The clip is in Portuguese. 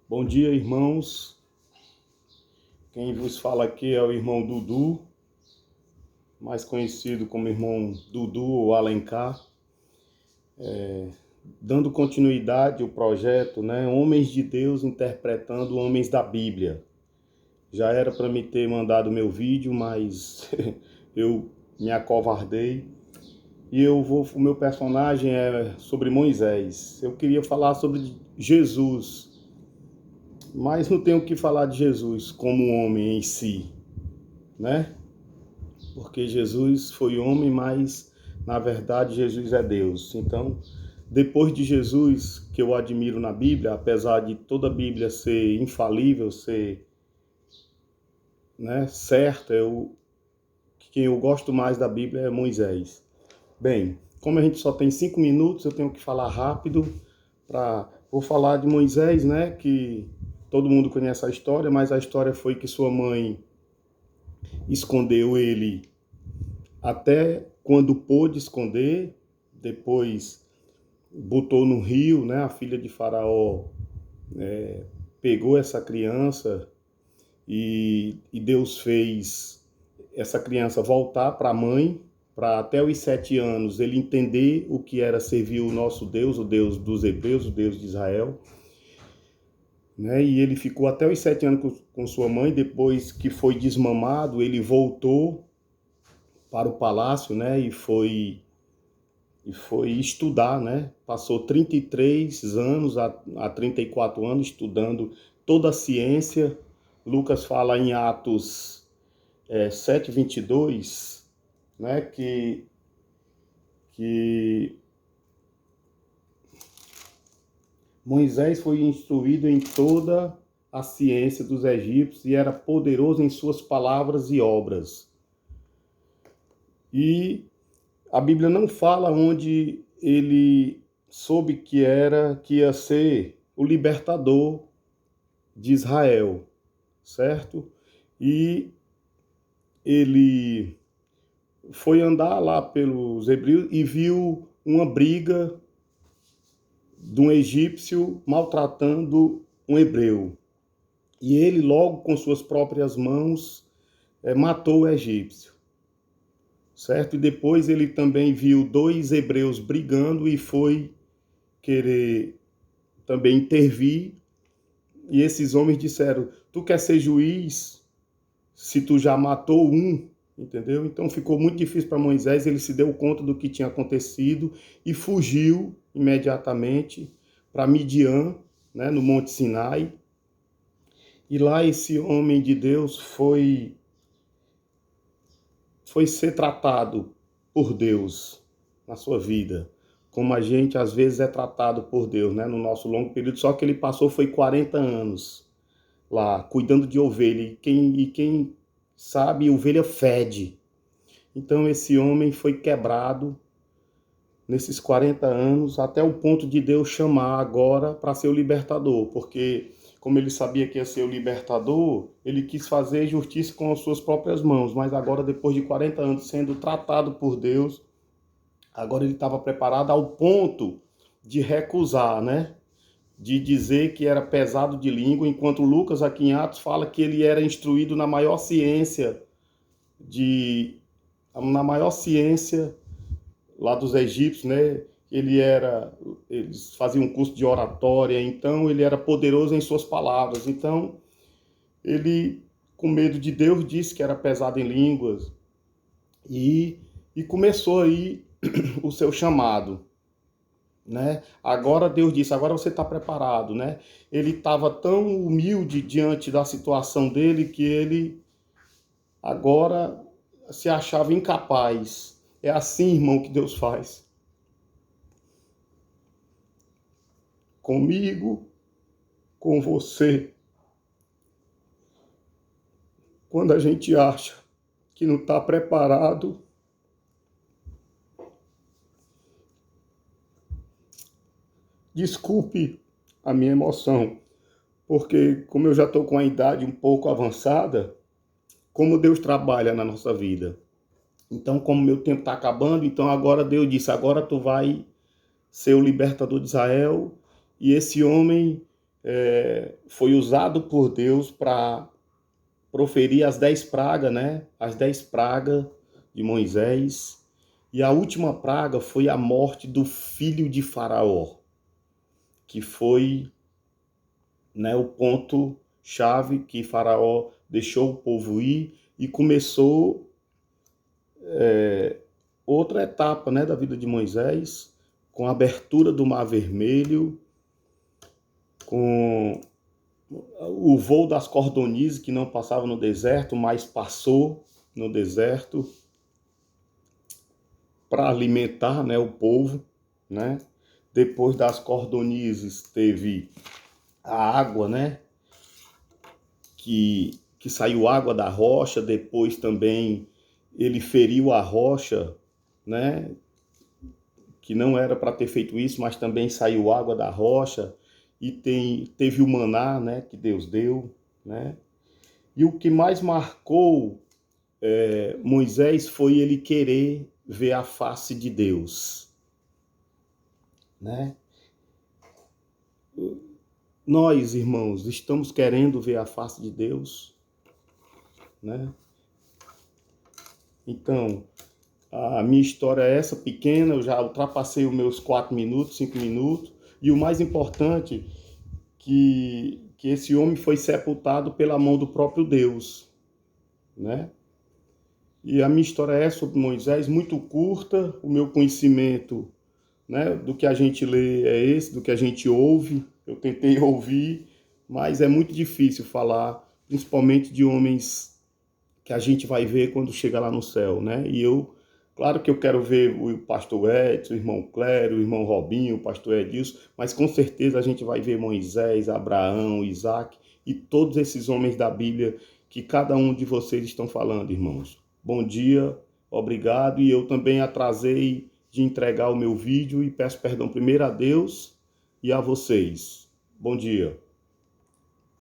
Bom dia, irmãos. Quem vos fala aqui é o irmão Dudu, mais conhecido como irmão Dudu ou Alencar, dando continuidade ao projeto, Homens de Deus interpretando homens da Bíblia. Já era para me ter mandado meu vídeo, mas eu me acovardei. O meu personagem é sobre Moisés. Eu queria falar sobre Jesus, mas não tenho o que falar de Jesus como homem em si, né? Porque Jesus foi homem, mas na verdade Jesus é Deus. Então, depois de Jesus, que eu admiro na Bíblia, apesar de toda a Bíblia ser infalível, ser, certa, quem eu gosto mais da Bíblia é Moisés. Bem, como a gente só tem 5 minutos, eu tenho que falar rápido. Vou falar de Moisés, que todo mundo conhece a história, mas a história foi que sua mãe escondeu ele até quando pôde esconder, depois botou no rio, A filha de Faraó pegou essa criança e Deus fez essa criança voltar para a mãe, para até os 7 anos ele entender o que era servir o nosso Deus, o Deus dos Hebreus, o Deus de Israel. E ele ficou até os 7 anos com sua mãe. Depois que foi desmamado, ele voltou para o palácio, e foi estudar, Passou 33 anos a 34 anos estudando toda a ciência. Lucas fala em Atos 7:22, que Moisés foi instruído em toda a ciência dos egípcios e era poderoso em suas palavras e obras. E a Bíblia não fala onde ele soube que ia ser o libertador de Israel, certo? E ele foi andar lá pelos Hebreus e viu uma briga de um egípcio maltratando um hebreu. E ele logo com suas próprias mãos matou o egípcio, certo? E depois ele também viu 2 hebreus brigando e foi querer também intervir. E esses homens disseram: tu quer ser juiz se tu já matou um? Entendeu? Então ficou muito difícil para Moisés. Ele se deu conta do que tinha acontecido e fugiu imediatamente para Midian, no Monte Sinai. E lá esse homem de Deus foi ser tratado por Deus na sua vida, como a gente às vezes é tratado por Deus, no nosso longo período. Só que ele passou foi 40 anos lá, cuidando de ovelha, e quem sabe, ovelha fede. Então esse homem foi quebrado nesses 40 anos, até o ponto de Deus chamar agora para ser o libertador, porque como ele sabia que ia ser o libertador, ele quis fazer justiça com as suas próprias mãos, mas agora, depois de 40 anos sendo tratado por Deus, agora ele estava preparado ao ponto de recusar, de dizer que era pesado de língua, enquanto Lucas aqui em Atos fala que ele era instruído na maior ciência lá dos egípcios, eles faziam um curso de oratória, então ele era poderoso em suas palavras. Então ele, com medo de Deus, disse que era pesado em línguas e começou aí o seu chamado. Agora Deus disse: agora você está preparado, Ele estava tão humilde diante da situação dele que ele agora se achava incapaz. É assim, irmão, que Deus faz comigo, com você. Quando a gente acha que não está preparado, desculpe a minha emoção, porque como eu já estou com a idade um pouco avançada, como Deus trabalha na nossa vida. Então, como meu tempo está acabando, então agora Deus disse: agora tu vai ser o libertador de Israel. E esse homem foi usado por Deus para proferir as 10 pragas, né? As 10 pragas de Moisés. E a última praga foi a morte do filho de Faraó, que foi, né, o ponto-chave que Faraó deixou o povo ir e começou outra etapa, né, da vida de Moisés, com a abertura do Mar Vermelho, com o voo das cordonizes, que não passava no deserto, mas passou no deserto para alimentar, né, o povo, né? Depois das cordonizes teve a água, né, que saiu água da rocha. Depois também ele feriu a rocha, né, que não era para ter feito isso, mas também saiu água da rocha. E teve o maná, né, que Deus deu, né? E o que mais marcou Moisés foi ele querer ver a face de Deus, né? Nós, irmãos, estamos querendo ver a face de Deus, né? Então, a minha história é essa, pequena. Eu já ultrapassei os meus 4 minutos, 5 minutos. E o mais importante, que esse homem foi sepultado pela mão do próprio Deus, né? E a minha história é sobre Moisés, muito curta. O meu conhecimento, né, do que a gente lê é esse, do que a gente ouve. Eu tentei ouvir, mas é muito difícil falar, principalmente de homens que a gente vai ver quando chegar lá no céu, né? E eu, claro que eu quero ver o pastor Edson, o irmão Clério, o irmão Robinho, o pastor Edilson, mas com certeza a gente vai ver Moisés, Abraão, Isaac e todos esses homens da Bíblia que cada um de vocês estão falando, irmãos. Bom dia, obrigado. E eu também atrasei de entregar o meu vídeo e peço perdão primeiro a Deus e a vocês. Bom dia.